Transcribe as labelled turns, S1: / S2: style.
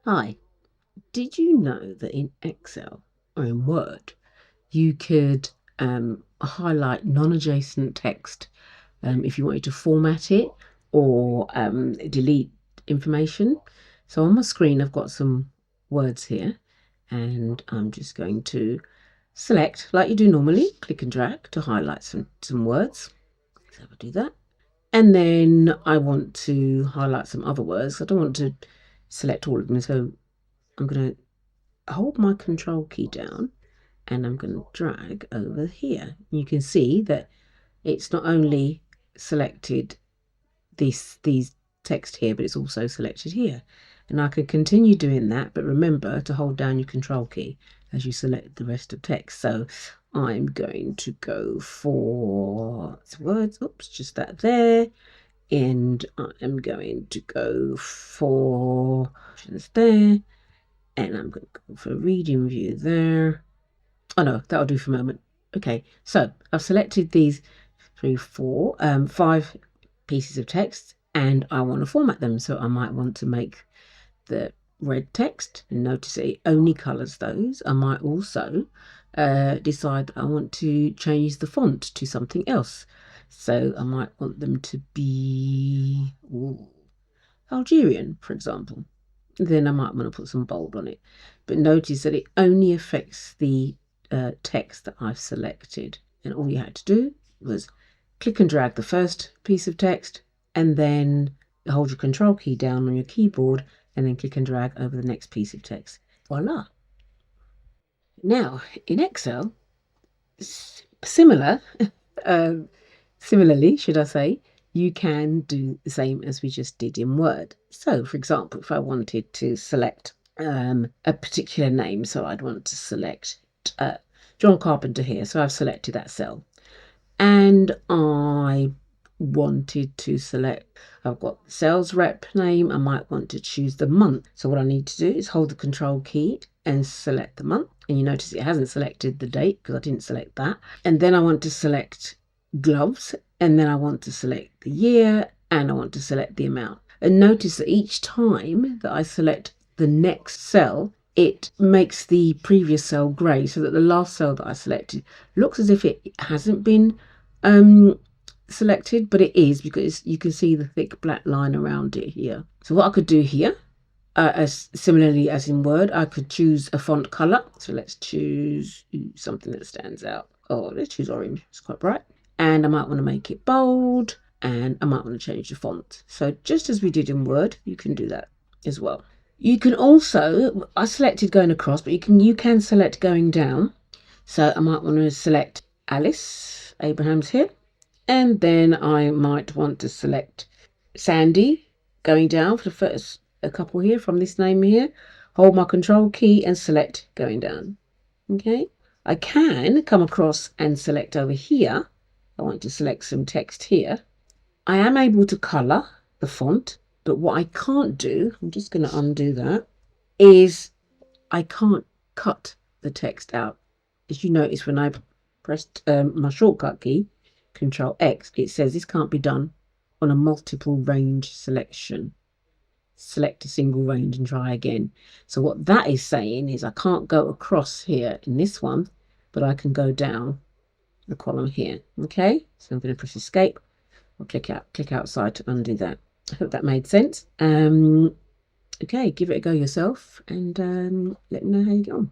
S1: Hi, did you know that in Excel or in Word you could highlight non-adjacent text if you wanted to format it or delete information? So on my screen I've got some words here and I'm just going to select, like you do normally, click and drag to highlight some words. So I'll do that. And then I want to highlight some other words. I don't want to select all of them, so I'm going to hold my control key down and I'm going to drag over here. You can see that it's not only selected these text here, but it's also selected here. And I could continue doing that, but remember to hold down your control key as you select the rest of text. So I'm going to go for words, oops, just that there. And I'm going to go for options there. And I'm going to go for reading view there. Oh no, that'll do for a moment. Okay, so I've selected these 5 pieces of text and I want to format them. So I might want to make the red text, and notice it only colors those. I might also decide that I want to change the font to something else. So I might want them to be Algerian, for example. Then I might want to put some bold on it. But notice that it only affects the text that I've selected. And all you had to do was click and drag the first piece of text and then hold your control key down on your keyboard and then click and drag over the next piece of text. Voila. Now, in Excel, similarly, should I say, you can do the same as we just did in Word. So, for example, if I wanted to select a particular name, so I'd want to select John Carpenter here. So I've selected that cell. And I wanted to select, I've got sales rep name, I might want to choose the month. So what I need to do is hold the control key and select the month. And you notice it hasn't selected the date because I didn't select that. And then I want to select gloves, and then I want to select the year, and I want to select the amount. And notice that each time that I select the next cell, it makes the previous cell grey, so that the last cell that I selected looks as if it hasn't been selected, but it is, because you can see the thick black line around it here. So what I could do here, as similarly as in Word, I could choose a font color. So let's choose something that stands out. Oh, let's choose orange. It's quite bright. And I might want to make it bold, and I might want to change the font. So just as we did in Word, you can do that as well. You can also, I selected going across, but you can select going down. So I might want to select Alice Abrahams here, and then I might want to select Sandy going down for the first a couple here from this name here. Hold my control key and select going down. Okay, I can come across and select over here. I want to select some text here. I am able to color the font, but what I can't do, I'm just going to undo that, is I can't cut the text out. As you notice, when I pressed my shortcut key, Ctrl X, it says this can't be done on a multiple range selection. Select a single range and try again. So what that is saying is I can't go across here in this one, but I can go down the column here. Okay, so I'm going to press escape. I'll click outside to undo that. I hope that made sense. Okay, give it a go yourself and let me know how you get on.